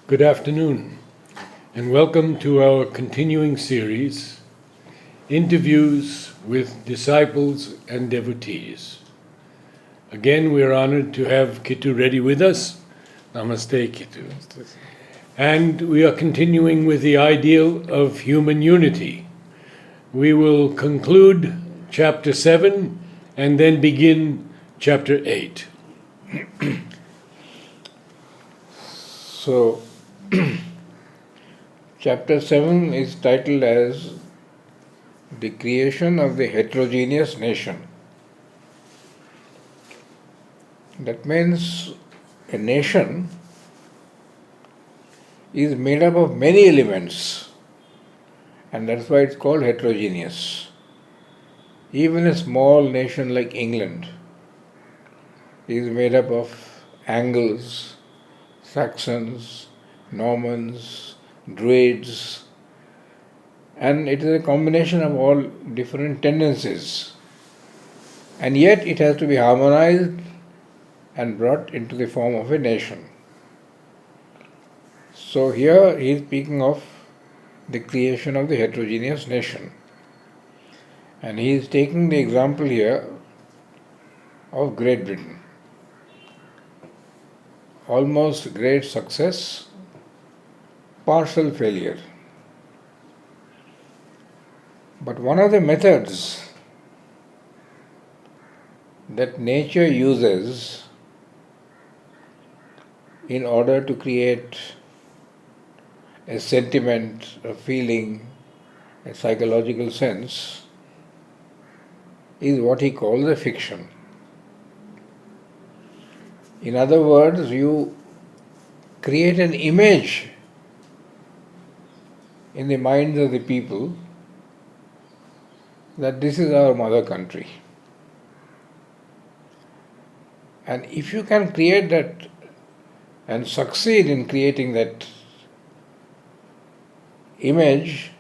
Good afternoon, and welcome to our continuing series, Interviews with Disciples and Devotees. Again, we are honored to have Kittu Reddy with us. Namaste, Kittu. And we are continuing with the ideal of human unity. We will conclude chapter 7 and then begin chapter 8. So, chapter 7 is titled as The Creation of the Heterogeneous Nation. That means a nation is made up of many elements, and that's why it's called heterogeneous. Even a small nation like England is made up of Angles, Saxons, Normans, Druids, and it is a combination of all different tendencies. And yet it has to be harmonized and brought into the form of a nation. So here he is speaking of the creation of the heterogeneous nation. And he is taking the example here of Great Britain. Almost great success, partial failure. But one of the methods that nature uses in order to create a sentiment, a feeling, a psychological sense is what he calls a fiction. In other words, you create an image in the minds of the people that this is our mother country. And if you can create that and succeed in creating that image,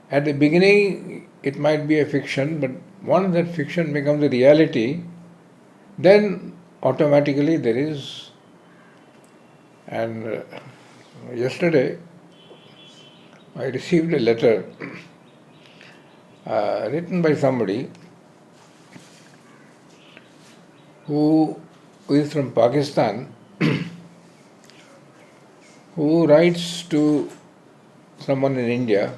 at the beginning it might be a fiction, but once that fiction becomes a reality, then automatically there is. And yesterday I received a letter written by somebody who is from Pakistan, who writes to someone in India,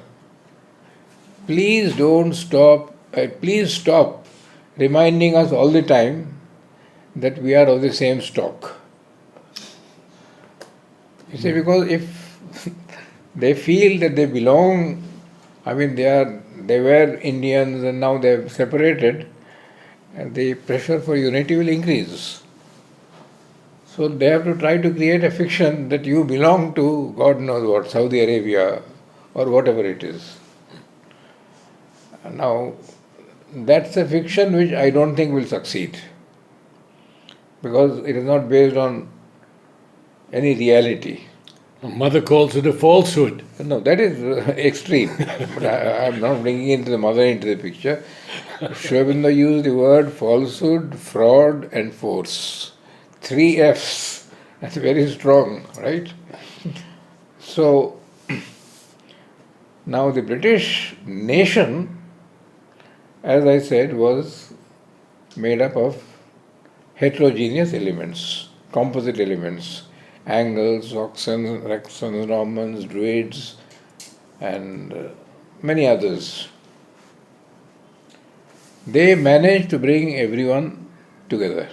please stop reminding us all the time that we are of the same stock. You see, because if they feel that they belong, they were Indians and now they have separated, and the pressure for unity will increase. So they have to try to create a fiction that you belong to God knows what, Saudi Arabia or whatever it is. Now, that's a fiction which I don't think will succeed, because it is not based on any reality. Mother calls it a falsehood. No, that is extreme. But I am not bringing into the mother into the picture. Sri Aurobindo used the word falsehood, fraud and force. 3 Fs. That's very strong, right? So, now the British nation, as I said, was made up of heterogeneous elements, composite elements. Angles, Saxons, Normans, Druids, and many others. They managed to bring everyone together.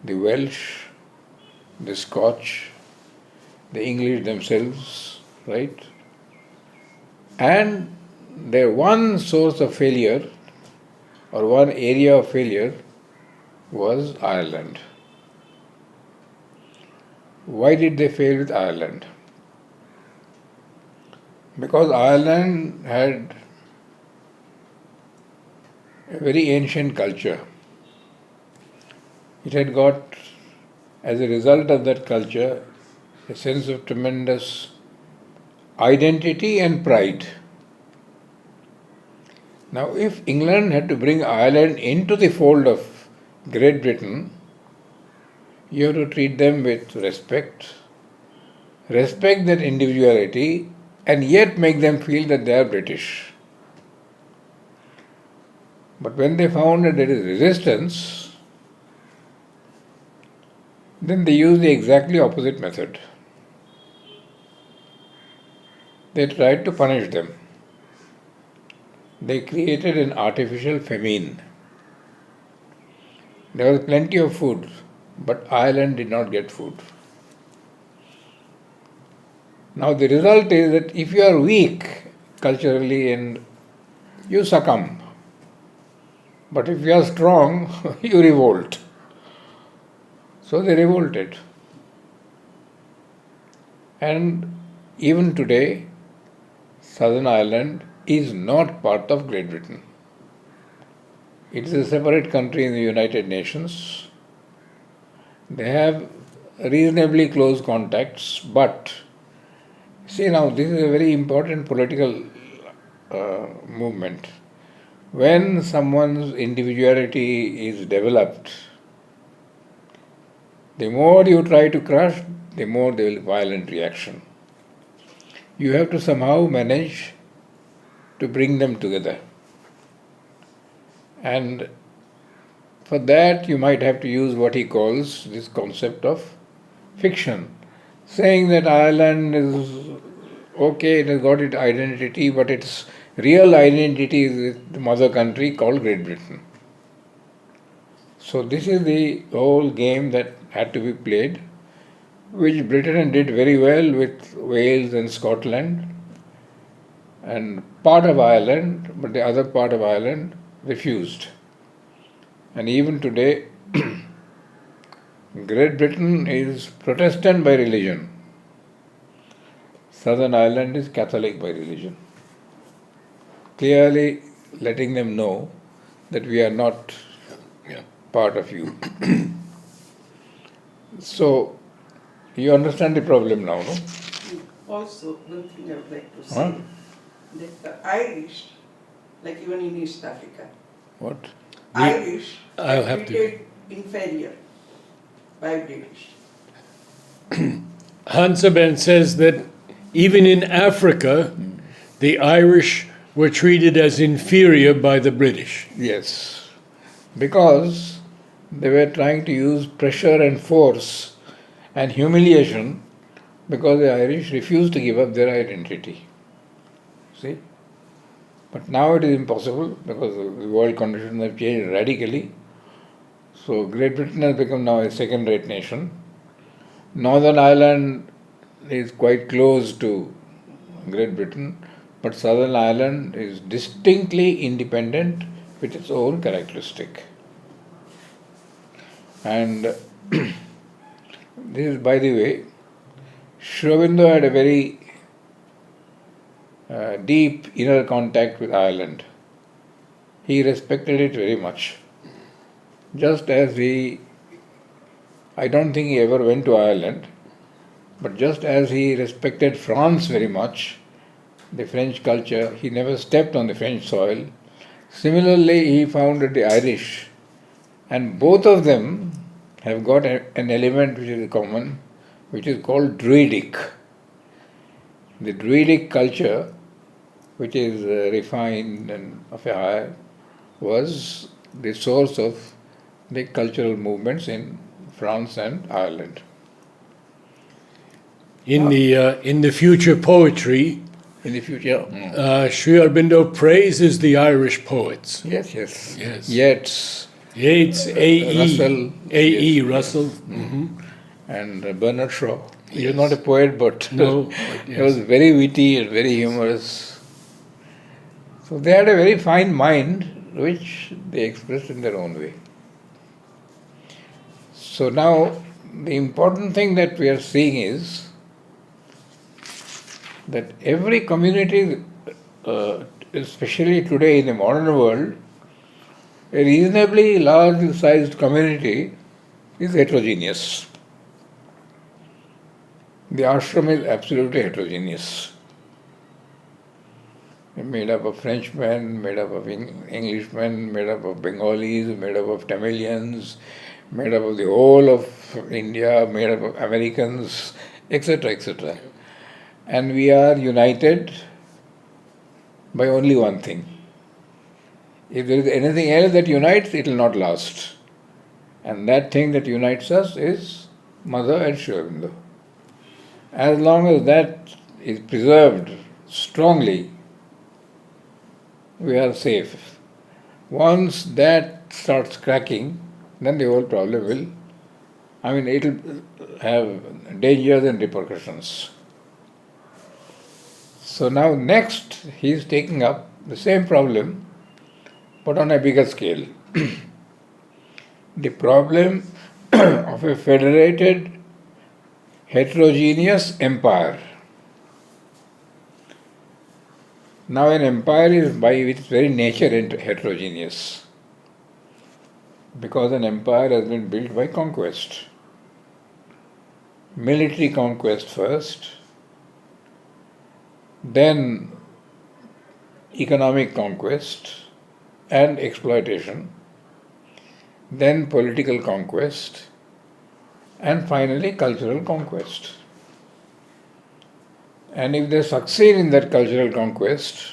The Welsh, the Scotch, the English themselves, right? And their one source of failure, or one area of failure, was Ireland. Why did they fail with Ireland? Because Ireland had a very ancient culture. It had got, as a result of that culture, a sense of tremendous identity and pride. Now, if England had to bring Ireland into the fold of Great Britain, you have to treat them with respect, respect that individuality, and yet make them feel that they are British. But when they found that there is resistance, then they used the exactly opposite method. They tried to punish them. They created an artificial famine. There was plenty of food, but Ireland did not get food. Now the result is that if you are weak culturally and you succumb, but if you are strong, you revolt. So they revolted. And even today, Southern Ireland is not part of Great Britain. It is a separate country in the United Nations. They have reasonably close contacts, but see now, this is a very important political movement. When someone's individuality is developed, the more you try to crush, the more there will be violent reaction. You have to somehow manage to bring them together. And for that you might have to use what he calls this concept of fiction, saying that Ireland is okay, it has got its identity, but its real identity is the mother country called Great Britain. So this is the whole game that had to be played, which Britain did very well with Wales and Scotland and part of Ireland, but the other part of Ireland refused. And even today, Great Britain is Protestant by religion. Southern Ireland is Catholic by religion. Clearly letting them know that we are not part of you. So, you understand the problem now, no? Also, one thing I would like to say, that the Irish, like even in East Africa, What? Irish I'll are have to- treated inferior by British. Hansaben says that even in Africa, the Irish were treated as inferior by the British. Yes. Because they were trying to use pressure and force and humiliation because the Irish refused to give up their identity. See? But now it is impossible because the world conditions have changed radically. So Great Britain has become now a second-rate nation. Northern Ireland is quite close to Great Britain, but Southern Ireland is distinctly independent with its own characteristic. And this is, by the way, Sri Aurobindo had a very deep inner contact with Ireland. He respected it very much. Just as I don't think he ever went to Ireland, but just as he respected France very much, the French culture, he never stepped on the French soil. Similarly, he found that the Irish, and both of them have got an element which is common, which is called Druidic. The Druidic culture, which is refined and of a higher, was the source of the cultural movements in France and Ireland. In the future poetry, In the future, Sri Aurobindo praises the Irish poets. yes. Yes. Yeats, Yeats, A.E. Russell, A.E. yes, Russell. and Bernard Shaw. He was Yes. not a poet, but No, but he yes. was very witty and very humorous. So they had a very fine mind, which they expressed in their own way. So now, the important thing that we are seeing is that every community, especially today in the modern world, a reasonably large sized community is heterogeneous. The ashram is absolutely heterogeneous. Made up of Frenchmen, made up of Englishmen, made up of Bengalis, made up of Tamilians, made up of the whole of India, made up of Americans, etc., etc. And we are united by only one thing. If there is anything else that unites, it will not last. And that thing that unites us is Mother and Sri Aurobindo. As long as that is preserved strongly, we are safe. Once that starts cracking, then the whole problem will, it will have dangers and repercussions. So now next he is taking up the same problem but on a bigger scale. The problem of a federated heterogeneous empire. Now an empire is by its very nature heterogeneous, because an empire has been built by conquest. Military conquest first, then economic conquest and exploitation, then political conquest, and finally cultural conquest. And if they succeed in that cultural conquest,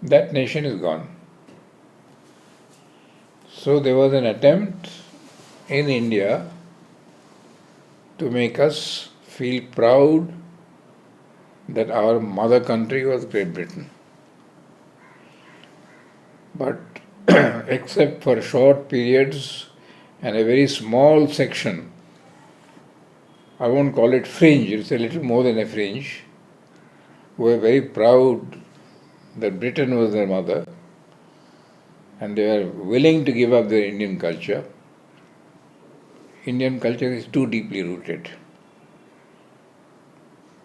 that nation is gone. So there was an attempt in India to make us feel proud that our mother country was Great Britain. But except for short periods and a very small section, I won't call it fringe, it's a little more than a fringe, who were very proud that Britain was their mother and they were willing to give up their Indian culture. Indian culture is too deeply rooted.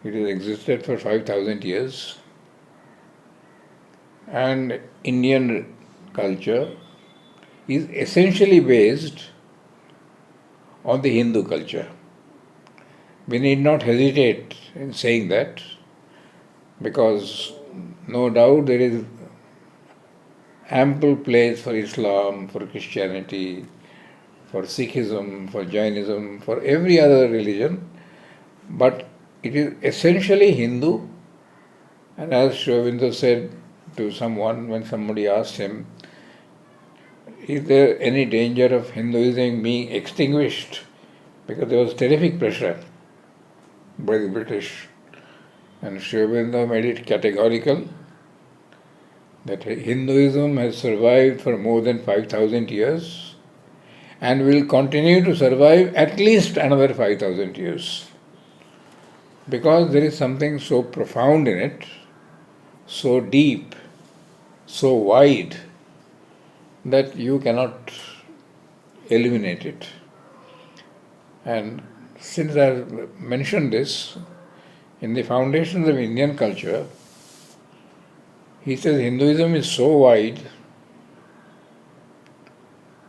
It has existed for 5,000 years, and Indian culture is essentially based on the Hindu culture. We need not hesitate in saying that, because no doubt there is ample place for Islam, for Christianity, for Sikhism, for Jainism, for every other religion, but it is essentially Hindu. And as Sri Aurobindo said to someone when somebody asked him, is there any danger of Hinduism being extinguished? Because there was terrific pressure by the British. And Sri Aurobindo made it categorical that Hinduism has survived for more than 5,000 years and will continue to survive at least another 5,000 years. Because there is something so profound in it, so deep, so wide, that you cannot eliminate it. And since I have mentioned this, in the foundations of Indian culture, he says Hinduism is so wide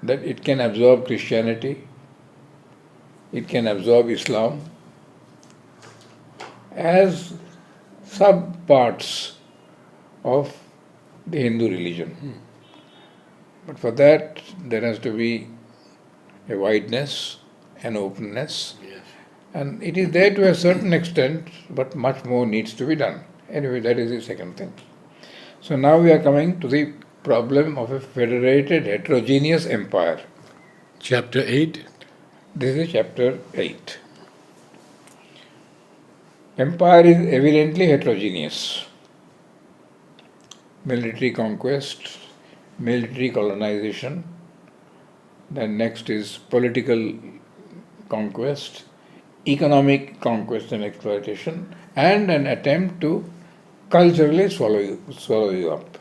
that it can absorb Christianity, it can absorb Islam as sub-parts of the Hindu religion. But for that, there has to be a wideness, an openness, and it is there to a certain extent, but much more needs to be done. Anyway, that is the second thing. So now we are coming to the problem of a federated heterogeneous empire. Chapter 8. This is chapter 8. Empire is evidently heterogeneous. Military conquest, military colonization, then next is political conquest, economic conquest and exploitation, and an attempt to culturally swallow you up.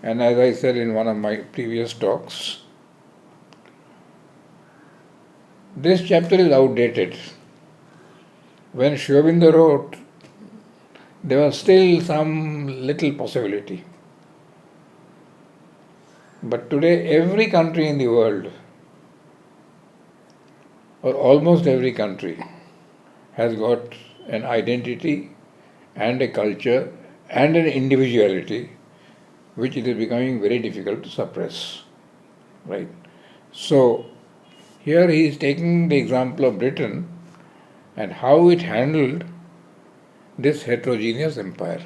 And as I said in one of my previous talks, this chapter is outdated. When Sri Aurobindo wrote, there was still some little possibility. But today, every country in the world, or almost every country, has got an identity and a culture and an individuality which it is becoming very difficult to suppress. Right? So, Here he is taking the example of Britain and how it handled this heterogeneous empire.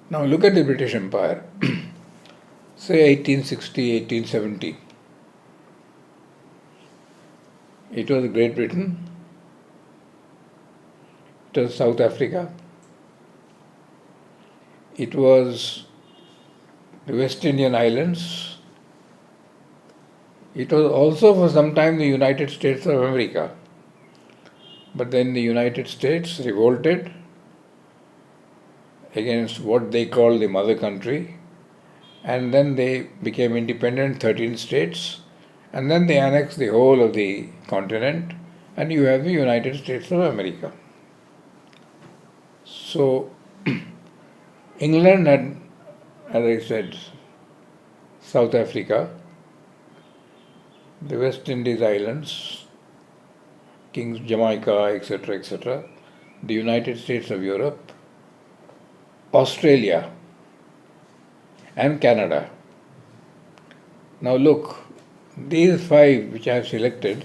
Now look at the British Empire, say 1860, 1870. It was Great Britain, it was South Africa, it was the West Indian Islands, it was also for some time the United States of America. But then the United States revolted against what they called the mother country, and then they became independent, 13 states, and then they annexed the whole of the continent, and you have the United States of America. So England had, as I said, South Africa, the West Indies Islands, Kings, Jamaica, etc., etc., the United States of Europe, Australia, and Canada. Now look, these 5 which I have selected,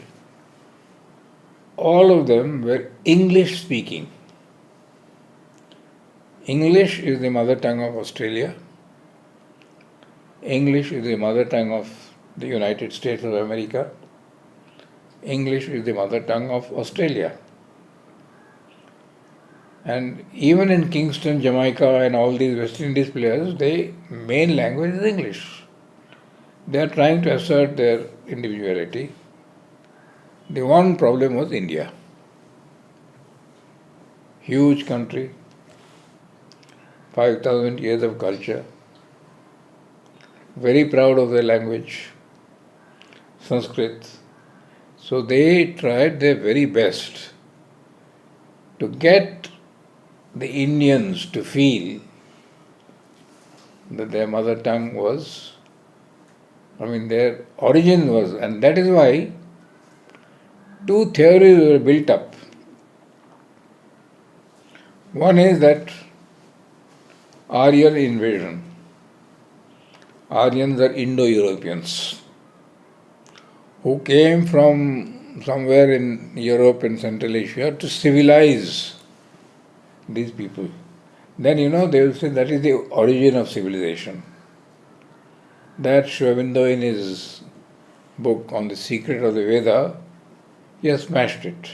all of them were English speaking. English is the mother tongue of Australia. English is the mother tongue of the United States of America. English is the mother tongue of Australia. And even in Kingston, Jamaica and all these West Indies players, their main language is English. They are trying to assert their individuality. The one problem was India. Huge country, 5,000 years of culture, very proud of their language, Sanskrit. So they tried their very best to get the Indians to feel that their mother tongue was, their origin was, and that is why 2 theories were built up. One is that Aryan invasion. Aryans are Indo-Europeans who came from somewhere in Europe and Central Asia to civilize these people. Then they will say that is the origin of civilization. That Sri Aurobindo in his book on the secret of the Veda, he has smashed it.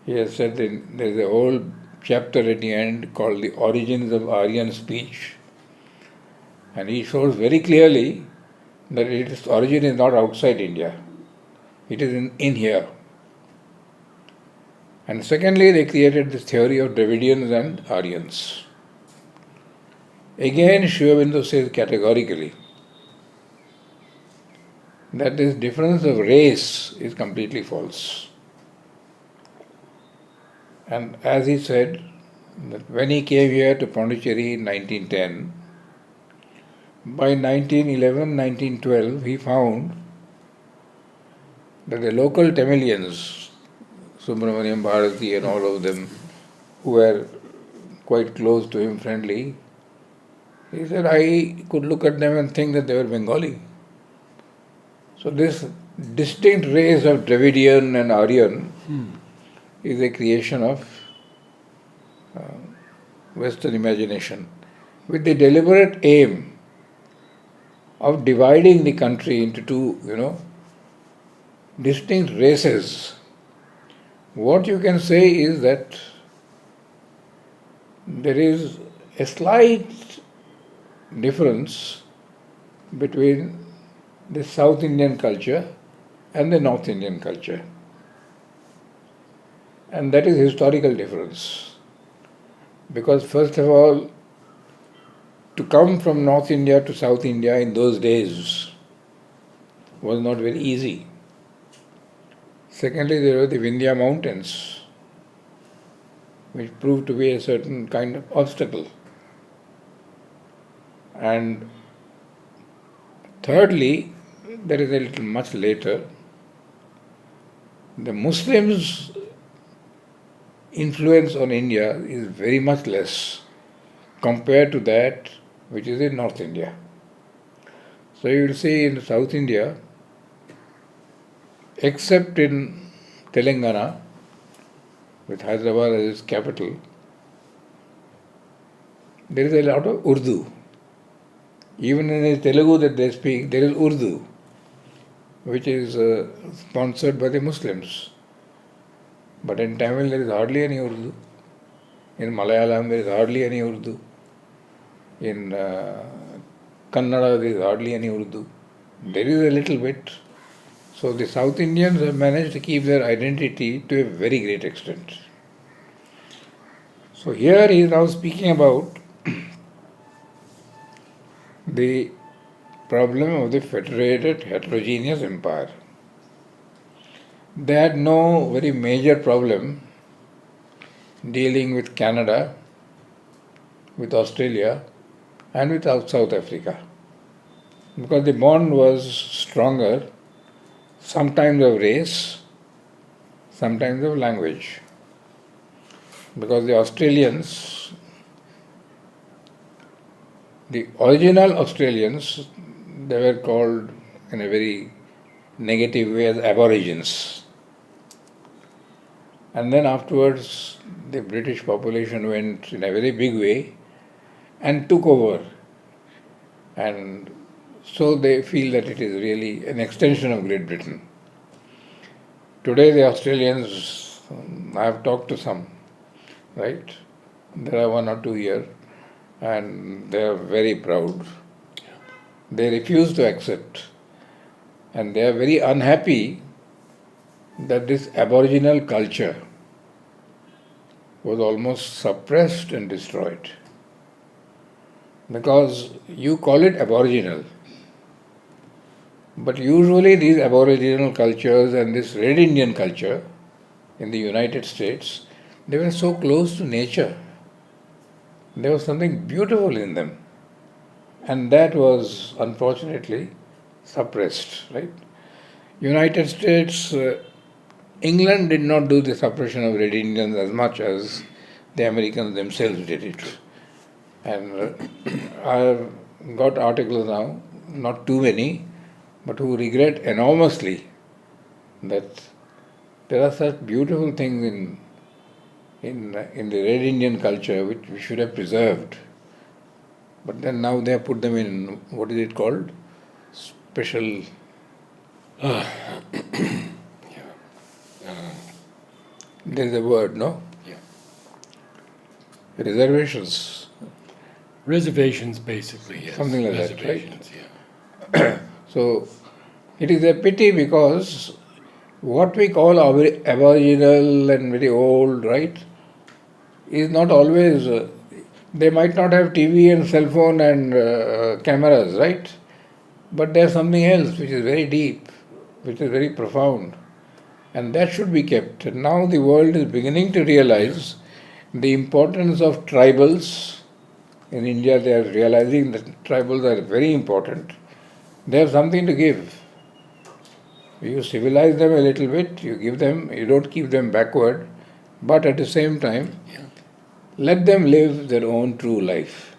He has said that there is a whole chapter at the end called The Origins of Aryan Speech. And he shows very clearly that its origin is not outside India. It is in here. And secondly, they created this theory of Dravidians and Aryans. Again, Sri Aurobindo says categorically that this difference of race is completely false. And as he said, that when he came here to Pondicherry in 1910, by 1911, 1912, he found that the local Tamilians, Subramaniam Bharati and all of them, who were quite close to him, friendly, he said, I could look at them and think that they were Bengali. So this distinct race of Dravidian and Aryan is a creation of Western imagination with the deliberate aim of dividing the country into 2, distinct races. What you can say is that there is a slight difference between the South Indian culture and the North Indian culture. And that is historical difference. Because first of all, to come from North India to South India in those days was not very easy. Secondly, there were the Vindhya mountains, which proved to be a certain kind of obstacle. And thirdly, there is a little much later, the Muslims' influence on India is very much less compared to that which is in North India. So you will see in South India, except in Telangana, with Hyderabad as its capital, there is a lot of Urdu. Even in the Telugu that they speak, there is Urdu, which is sponsored by the Muslims. But in Tamil there is hardly any Urdu. In Malayalam there is hardly any Urdu. In Kannada there is hardly any Urdu. There is a little bit. So the South Indians have managed to keep their identity to a very great extent. So here he is now speaking about the problem of the federated heterogeneous empire. They had no very major problem dealing with Canada, with Australia, and with South Africa, because the bond was stronger, sometimes of race, sometimes of language. Because the Australians, the original Australians, they were called in a very negative way as aborigines. And then afterwards, the British population went in a very big way and took over. And so they feel that it is really an extension of Great Britain. Today the Australians, I have talked to some, right? There are one or two here, and they are very proud. They refuse to accept, and they are very unhappy that this aboriginal culture was almost suppressed and destroyed. Because you call it aboriginal, but usually these aboriginal cultures and this Red Indian culture in the United States, they were so close to nature. There was something beautiful in them, and that was unfortunately suppressed, right? United States, England did not do the suppression of Red Indians as much as the Americans themselves did it. And I have got articles now, not too many, but who regret enormously that there are such beautiful things in the Red Indian culture which we should have preserved. But then now they have put them in, what is it called? Special... there is a word, no? Yeah. Reservations. Reservations, basically, yes. Something like that, right? Reservations, yeah. So, it is a pity because what we call aboriginal and very old, right, is not always, they might not have TV and cell phone and cameras, right? But there's something else which is very deep, which is very profound, and that should be kept. And now the world is beginning to realize the importance of tribals. In India, they are realizing that tribals are very important. They have something to give. You civilize them a little bit, you give them, you don't keep them backward, but at the same time, let them live their own true life.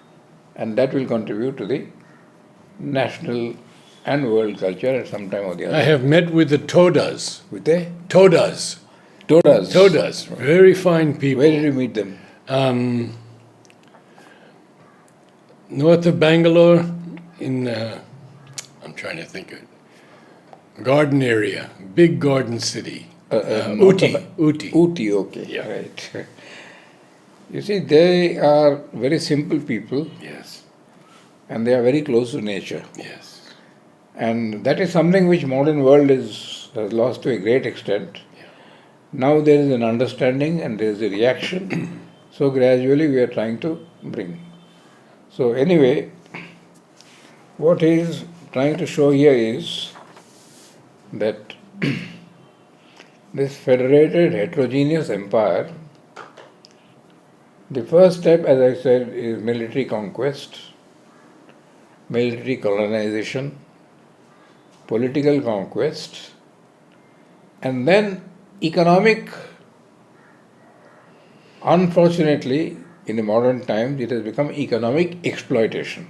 And that will contribute to the national and world culture at some time or the other. I have met with the Todas. With the Todas. Todas. Todas. Very fine people. Where did you meet them? North of Bangalore, in, I'm trying to think of it, garden area, big garden city. Ooty. Ooty, okay. Yeah. Right. You see, they are very simple people. Yes. And they are very close to nature. Yes. And that is something which modern world has lost to a great extent. Yeah. Now there is an understanding and there is a reaction. So gradually we are trying to bring. So anyway, what he is trying to show here is that this federated heterogeneous empire, the first step, as I said, is military conquest, military colonization, political conquest, and then economic. Unfortunately, in the modern times, it has become economic exploitation.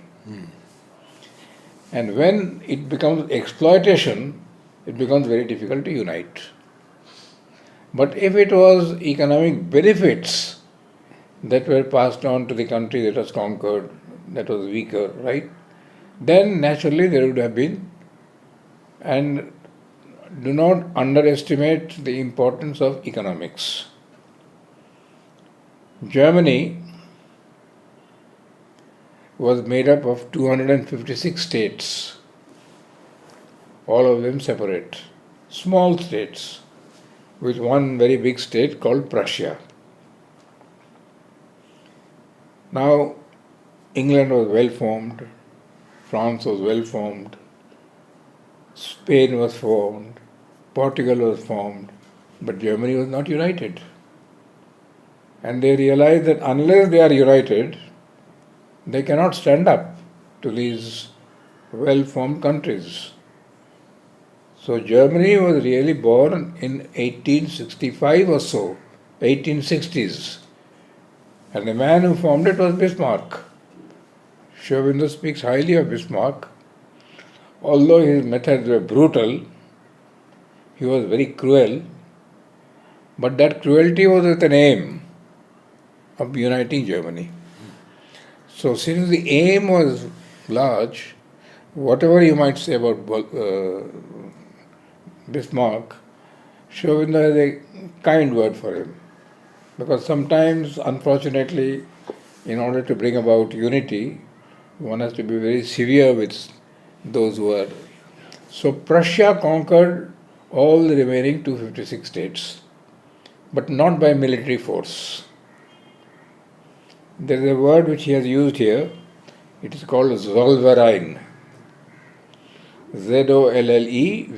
And when it becomes exploitation, it becomes very difficult to unite. But if it was economic benefits that were passed on to the country that was conquered, that was weaker, right? Then naturally there would have been, and do not underestimate the importance of economics. Germany was made up of 256 states, all of them separate, small states, with one very big state called Prussia. Now, England was well formed, France was well formed, Spain was formed, Portugal was formed, but Germany was not united. And they realized that unless they are united, they cannot stand up to these well-formed countries. So Germany was really born in 1865 or so, 1860s. And the man who formed it was Bismarck. Sri Aurobindo speaks highly of Bismarck. Although his methods were brutal, he was very cruel, but that cruelty was with an aim of uniting Germany. So since the aim was large, whatever you might say about Bismarck, Sri Aurobindo has a kind word for him. Because sometimes, unfortunately, in order to bring about unity, one has to be very severe with those who are. So Prussia conquered all the remaining 256 states, but not by military force. There is a word which he has used here. It is called Zollverein. Zolleverein.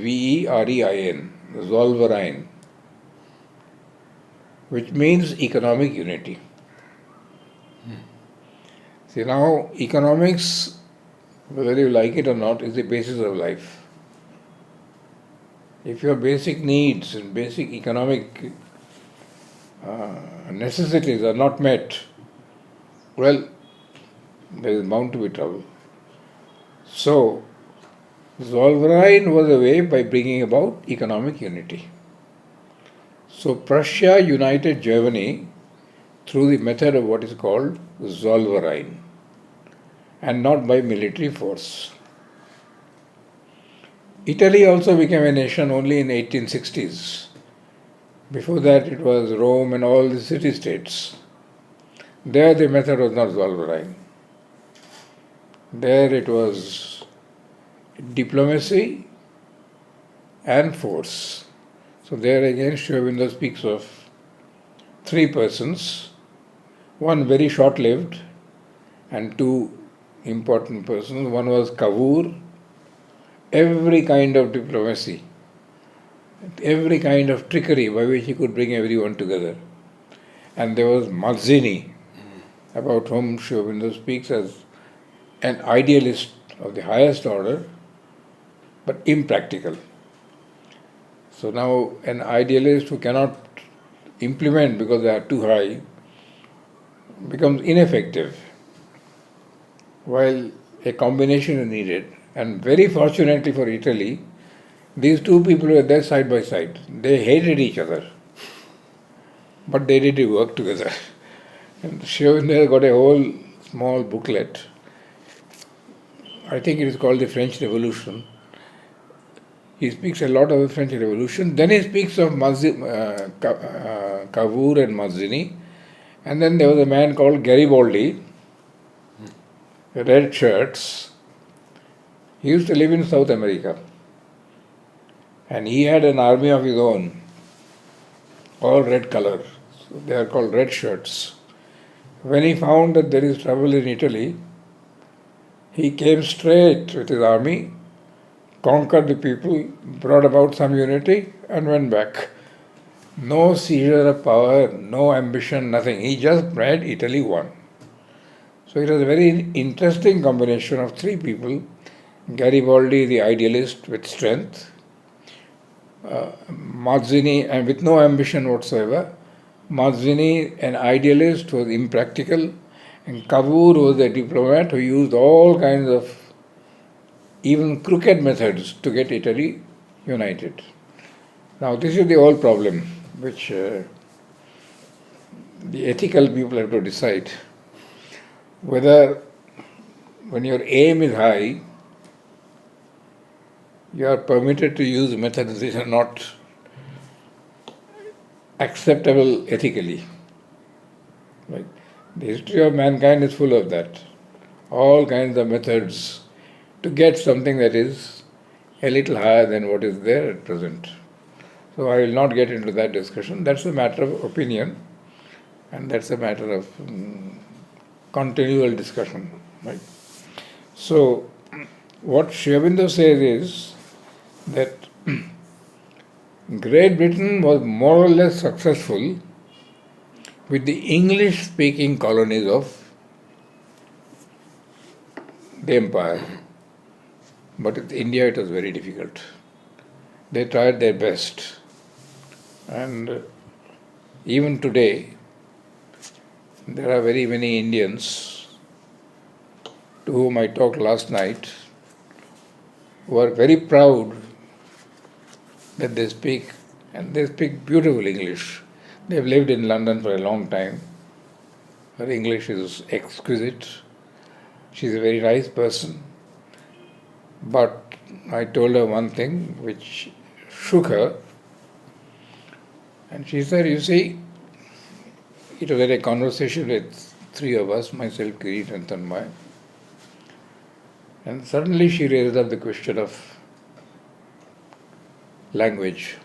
Zollverein. Which means economic unity. See, now economics, whether you like it or not, is the basis of life. If your basic needs and basic economic necessities are not met, well, there is bound to be trouble. So, Zollverein was a way by bringing about economic unity. So Prussia united Germany through the method of what is called Zollverein, and not by military force. Italy also became a nation only in 1860s. Before that it was Rome and all the city-states. There the method was not Zollverein. There it was diplomacy and force. So there again Sri Aurobindo speaks of three persons, one very short-lived and two important persons. One was Cavour, every kind of diplomacy, every kind of trickery by which he could bring everyone together. And there was Mazzini, about whom Sri Aurobindo speaks as an idealist of the highest order, but impractical. So now an idealist who cannot implement because they are too high becomes ineffective, while a combination is needed. And very fortunately for Italy, these two people were there side by side. They hated each other, but they did work together. And Sri Aurobindo got a whole small booklet. I think it is called the French Revolution. He speaks a lot of the French Revolution. Then he speaks of Cavour and Mazzini. And then there was a man called Garibaldi, red shirts. He used to live in South America. And he had an army of his own, all red color. So they are called red shirts. When he found that there is trouble in Italy, he came straight with his army, conquered the people, brought about some unity, and went back. No seizure of power, no ambition, nothing. He just made Italy one. So it was a very interesting combination of three people. Garibaldi, the idealist with strength, Mazzini, and with no ambition whatsoever. Mazzini, an idealist, was impractical, and Cavour was a diplomat who used all kinds of even crooked methods to get Italy united. Now, this is the whole problem which the ethical people have to decide whether, when your aim is high, you are permitted to use methods which are not acceptable ethically. Like, the history of mankind is full of that. All kinds of methods to get something that is a little higher than what is there at present. So I will not get into that discussion. That's a matter of opinion, and that's a matter of continual discussion. Right? So what Sri Aurobindo says is that Great Britain was more or less successful with the English-speaking colonies of the empire. But with India it was very difficult. They tried their best. And even today, there are very many Indians to whom I talked last night who are very proud that they speak, and they speak beautiful English. They've lived in London for a long time. Her English is exquisite. She's a very nice person. But I told her one thing which shook her. And she said, you see, it was a conversation with three of us, myself, Kirit and Tanmay. And suddenly she raised up the question of language.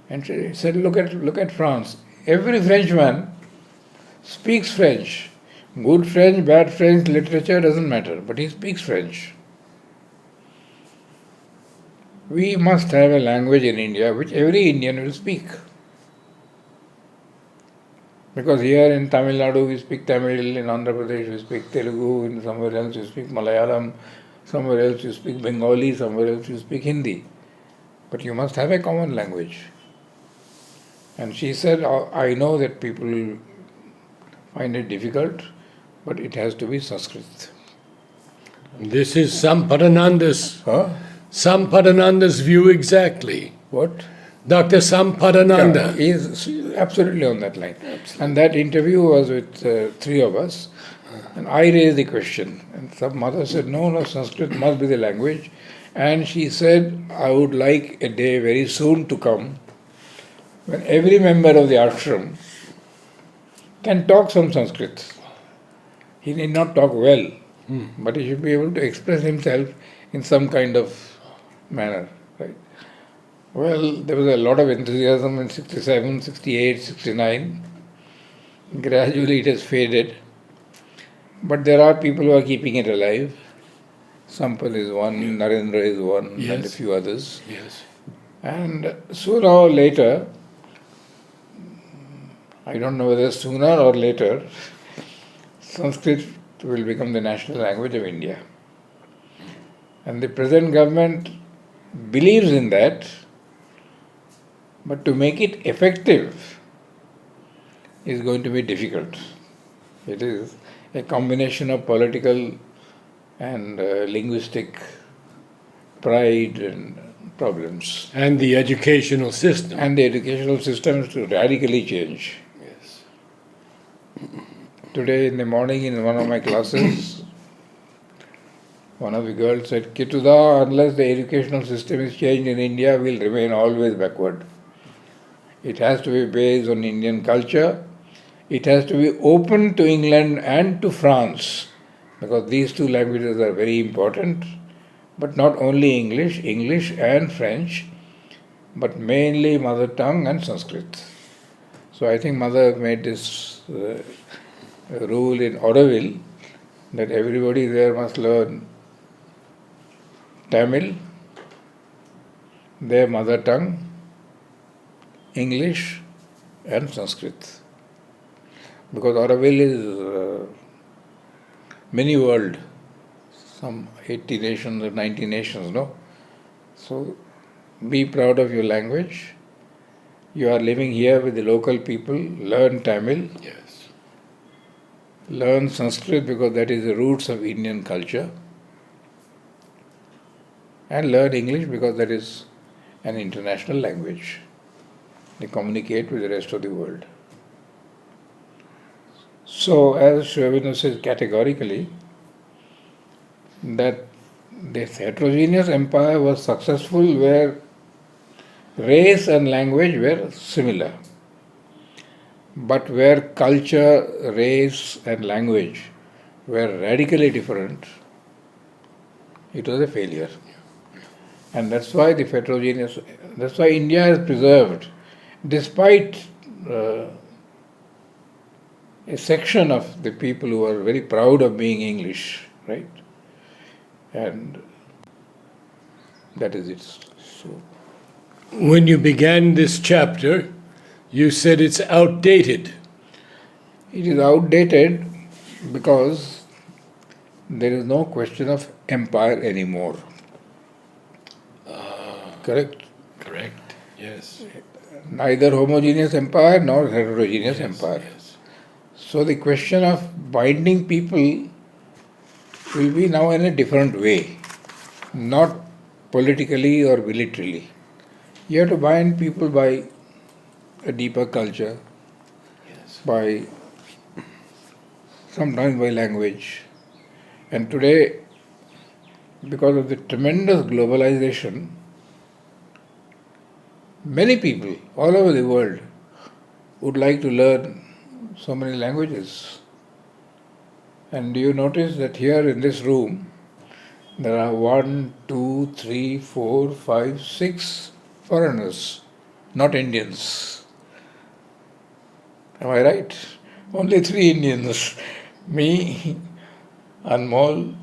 And she said, look at France. Every Frenchman speaks French. Good French, bad French, literature doesn't matter, but he speaks French. We must have a language in India which every Indian will speak. Because here in Tamil Nadu we speak Tamil, in Andhra Pradesh we speak Telugu, in somewhere else we speak Malayalam, somewhere else you speak Bengali, somewhere else you speak Hindi. But you must have a common language. And she said, I know that people find it difficult, but it has to be Sanskrit. This is Sampadananda's view exactly. What? Dr. Sampadananda. He is absolutely on that line. Absolutely. And that interview was with three of us. And I raised the question. And some mother said, no, Sanskrit must be the language. And she said, I would like a day very soon to come when every member of the ashram can talk some Sanskrit. He need not talk well, but he should be able to express himself in some kind of manner. Right? Well, there was a lot of enthusiasm in 67, 68, 69. Gradually it has faded. But there are people who are keeping it alive. Sampal is one, Narendra is one, Yes. and a few others. Yes. And sooner or later, I don't know whether sooner or later, Sanskrit will become the national language of India. And the present government believes in that, but to make it effective is going to be difficult. It is a combination of political and linguistic pride and problems. And the educational system. And the educational system is to radically change. Yes. Today in the morning in one of my classes, one of the girls said, Kittu, unless the educational system is changed in India, we'll remain always backward. It has to be based on Indian culture. It has to be open to England and to France, because these two languages are very important. But not only English and French, but mainly mother tongue and Sanskrit. So I think Mother made this rule in Auroville that everybody there must learn Tamil, their mother tongue, English and Sanskrit. Because Auroville is mini world, some 80 nations or 90 nations, no? So be proud of your language. You are living here with the local people, learn Tamil. Yes. Learn Sanskrit because that is the roots of Indian culture. and learn English because that is an international language. They communicate with the rest of the world. So, as Sri Aurobindo says categorically, that this heterogeneous empire was successful where race and language were similar. But where culture, race, and language were radically different, it was a failure. And that's why the heterogeneous, that's why India is preserved, despite a section of the people who are very proud of being English, right? And that is it. So, When you began this chapter, you said it's outdated. it is outdated because there is no question of empire anymore. Correct? Correct. Yes. Neither homogeneous empire nor heterogeneous empire. Yes. So the question of binding people will be now in a different way, not politically or militarily. You have to bind people by a deeper culture, Yes. by sometimes by language. And today, because of the tremendous globalization, many people all over the world would like to learn so many languages. And do you notice that here in this room there are 1, 2, 3, 4, 5, 6 foreigners, not Indians. Am I right? Only 3 Indians. Me, Anmol,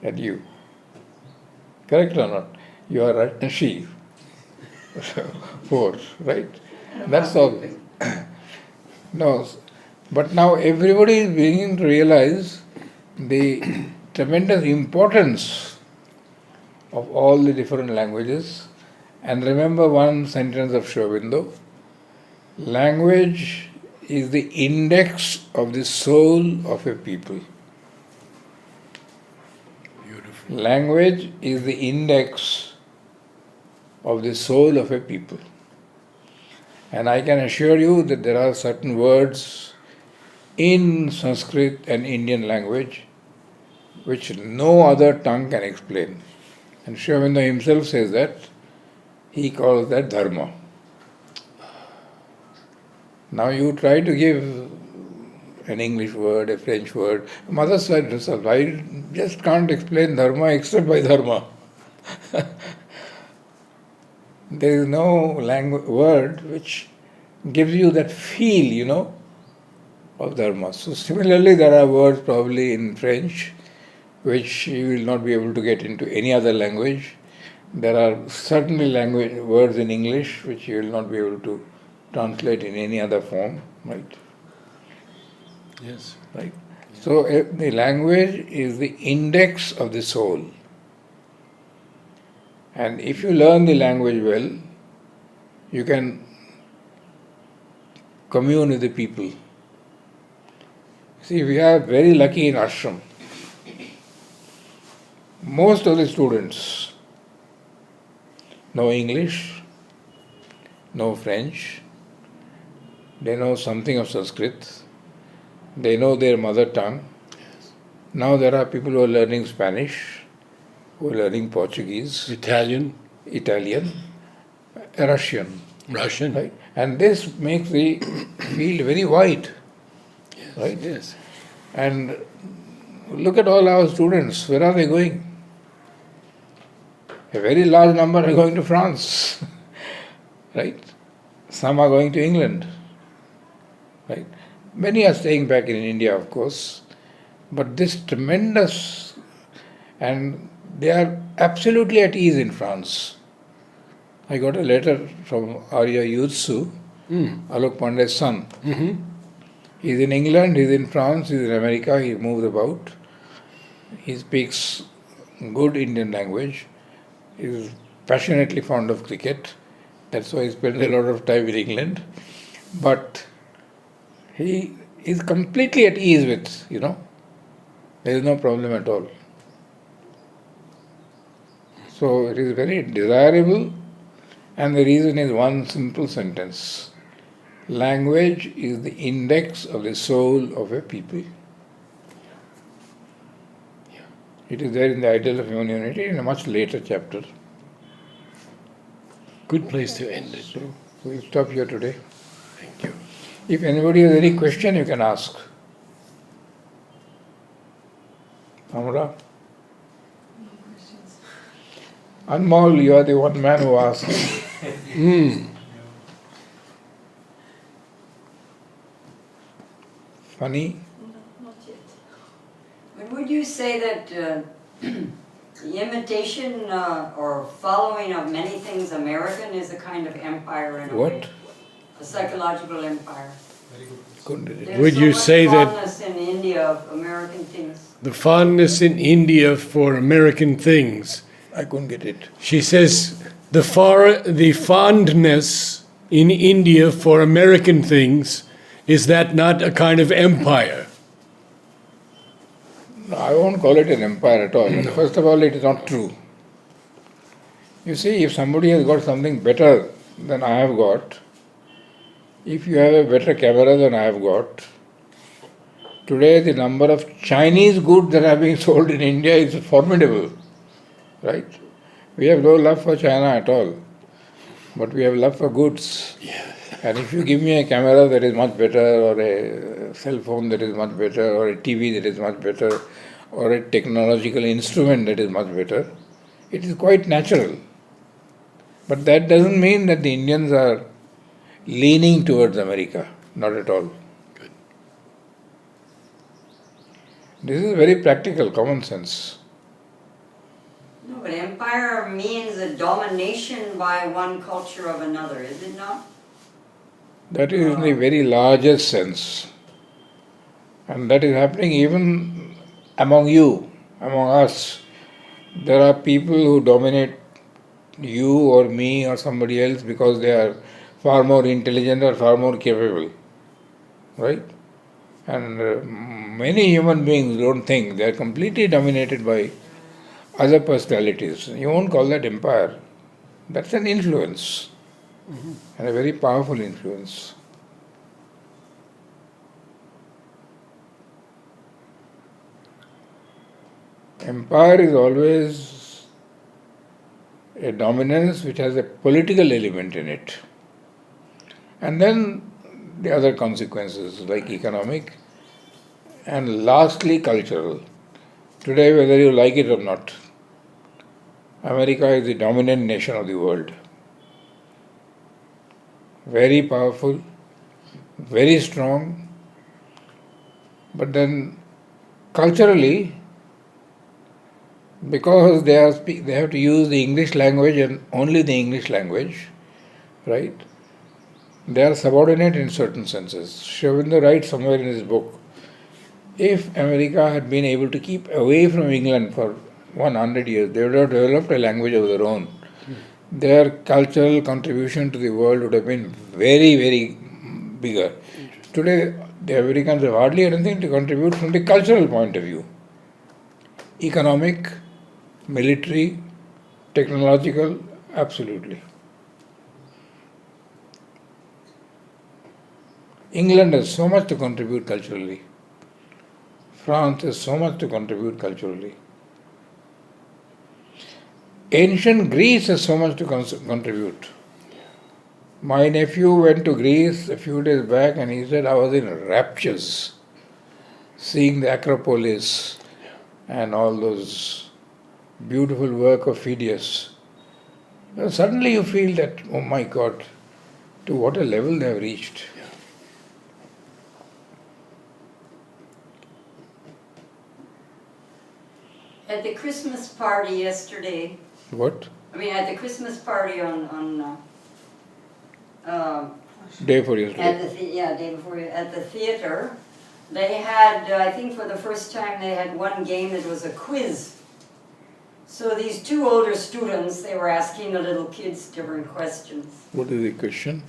and you. Correct or not? You are right, and she. 4, right? That's all. No, but now everybody is beginning to realize the tremendous importance of all the different languages. And remember one sentence of Sri Aurobindo: language is the index of the soul of a people. Beautiful. Language is the index of the soul of a people. And I can assure you that there are certain words in Sanskrit and Indian language which no other tongue can explain. And Sri Aurobindo himself says that. He calls that dharma. Now you try to give an English word, a French word. Mother said herself, I just can't explain dharma except by dharma. There is no word which gives you that feel, of dharma. So similarly, there are words probably in French which you will not be able to get into any other language. There are certainly words in English which you will not be able to translate in any other form, right? Yes. Right. So the language is the index of the soul. And if you learn the language well, you can commune with the people. See, we are very lucky in ashram. Most of the students know English, know French, they know something of Sanskrit, they know their mother tongue. Now there are people who are learning Spanish, who are learning Portuguese, Italian. Russian. Russian. Right? And this makes the field very wide. Yes. Right? Yes. And look at all our students, where are they going? A very large number are going to France, right? Some are going to England, right? Many are staying back in India, of course, but this tremendous, and they are absolutely at ease in France. I got a letter from Arya Yudsu, Alok Pandey's son. Mm-hmm. He's in England, he's in France, he's in America, he moves about. He speaks good Indian language. He's passionately fond of cricket. That's why he spends a lot of time in England. But he is completely at ease with, there is no problem at all. So it is very desirable, and the reason is one simple sentence. Language is the index of the soul of a people. It is there in the Ideal of Human Unity in a much later chapter. Good place to end it. So we'll stop here today. Thank you. If anybody has any question, you can ask. Amra? Anmol, you are the one man who asks. Funny? Not yet. When would you say that the imitation or following of many things American is a kind of empire in a way? What? A psychological empire. Couldn't Would There's you so much say that- fondness in India of American things. The fondness in India for American things. I couldn't get it. She says the fondness in India for American things, is that not a kind of empire? No, I won't call it an empire at all. First of all, it is not true. You see, if somebody has got something better than I have got, if you have a better camera than I have got, today the number of Chinese goods that are being sold in India is formidable, right? We have no love for China at all, but we have love for goods. And if you give me a camera that is much better, or a cell phone that is much better, or a TV that is much better, or a technological instrument that is much better, it is quite natural. But that doesn't mean that the Indians are leaning towards America, not at all. Good. This is very practical, common sense. No, but empire means a domination by one culture of another, is it not? That is in the very largest sense. And that is happening even among you, among us. There are people who dominate you or me or somebody else because they are far more intelligent or far more capable. Right? And many human beings don't think. They are completely dominated by other personalities. You won't call that empire. That's an influence. And a very powerful influence. Empire is always a dominance which has a political element in it. And then the other consequences like economic and lastly cultural. Today, whether you like it or not, America is the dominant nation of the world. Very powerful, very strong, but then culturally, because they have to use the English language and only the English language, right? They are subordinate in certain senses. Shavindra writes somewhere in his book, if America had been able to keep away from England for 100 years, they would have developed a language of their own. Their cultural contribution to the world would have been very, very bigger. Today, the Americans have hardly anything to contribute from the cultural point of view. Economic, military, technological, absolutely. England has so much to contribute culturally. France has so much to contribute culturally. Ancient Greece has so much to contribute. My nephew went to Greece a few days back and he said, I was in raptures seeing the Acropolis and all those beautiful work of Phidias. Suddenly you feel that, oh my God, to what a level they have reached. At the Christmas party yesterday, What? at the Christmas party on Day for at yesterday. day before at the theater, they had I think for the first time they had one game that was a quiz. So these two older students, they were asking the little kids different questions. What is the question?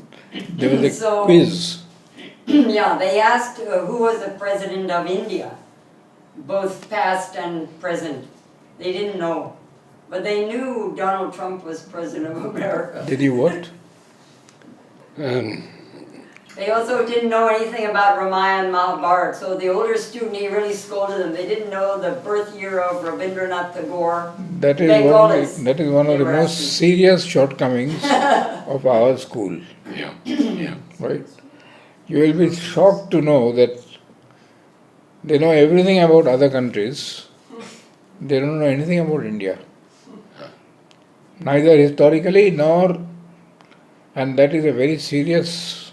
There was a So- quiz. Yeah, they asked who was the president of India, both past and present. They didn't know. But they knew Donald Trump was President of America. Did you what? They also didn't know anything about Ramayana and Mahabharata, so the older student, he really scolded them. They didn't know the birth year of Rabindranath Tagore. That is one of the most serious shortcomings of our school. Yeah, yeah. Right? You will be shocked to know that they know everything about other countries. They don't know anything about India. Neither historically nor, and that is a very serious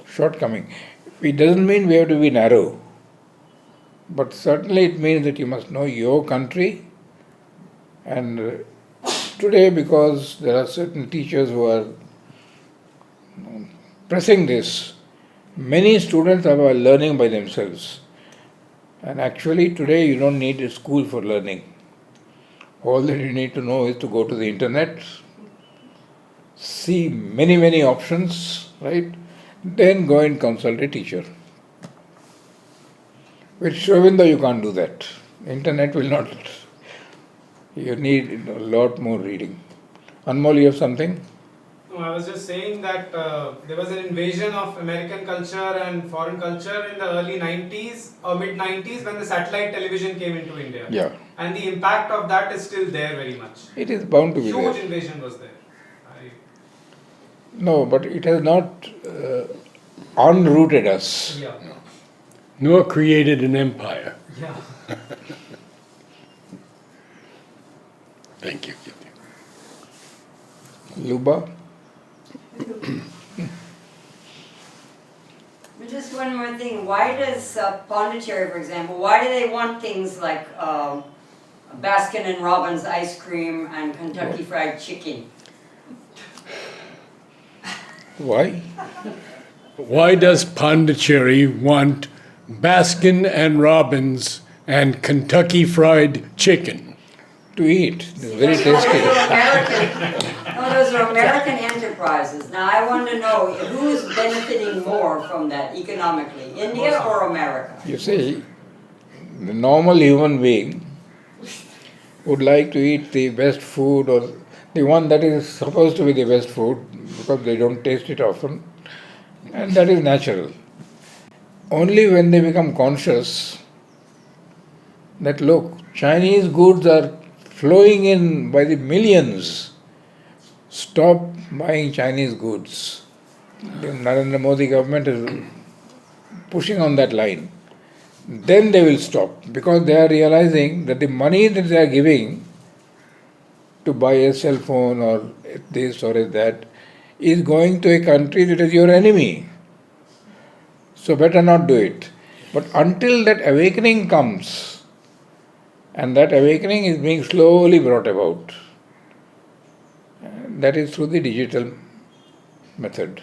shortcoming. It doesn't mean we have to be narrow, but certainly it means that you must know your country. And today, because there are certain teachers who are pressing this, many students are learning by themselves. And actually today you don't need a school for learning. All that you need to know is to go to the internet, see many options, right? Then go and consult a teacher. With Shravinda you can't do that. Internet will not. You need a lot more reading. Anmol, you have something? No, I was just saying that there was an invasion of American culture and foreign culture in the early 90s or mid 90s when the satellite television came into India. Yeah. And the impact of that is still there very much. It is bound to be there. Huge invasion was there. No, but it has not unrooted us. Yeah. Nor created an empire. Yeah. Thank you. Luba? Just one more thing. Why does Pondicherry, for example, why do they want things like Baskin and Robbins ice cream and Kentucky Fried Chicken? Why? Why does Pondicherry want Baskin and Robbins and Kentucky Fried Chicken? To eat. It's very tasty. Those are American enterprises. Now I want to know who's benefiting more from that economically, India or America? You see, the normal human being would like to eat the best food or the one that is supposed to be the best food because they don't taste it often, and that is natural. Only when they become conscious that look, Chinese goods are flowing in by the millions, stop buying Chinese goods. The Narendra Modi government is pushing on that line. Then they will stop because they are realizing that the money that they are giving to buy a cell phone or this or that is going to a country that is your enemy. So better not do it. But until that awakening comes, and that awakening is being slowly brought about, that is through the digital method.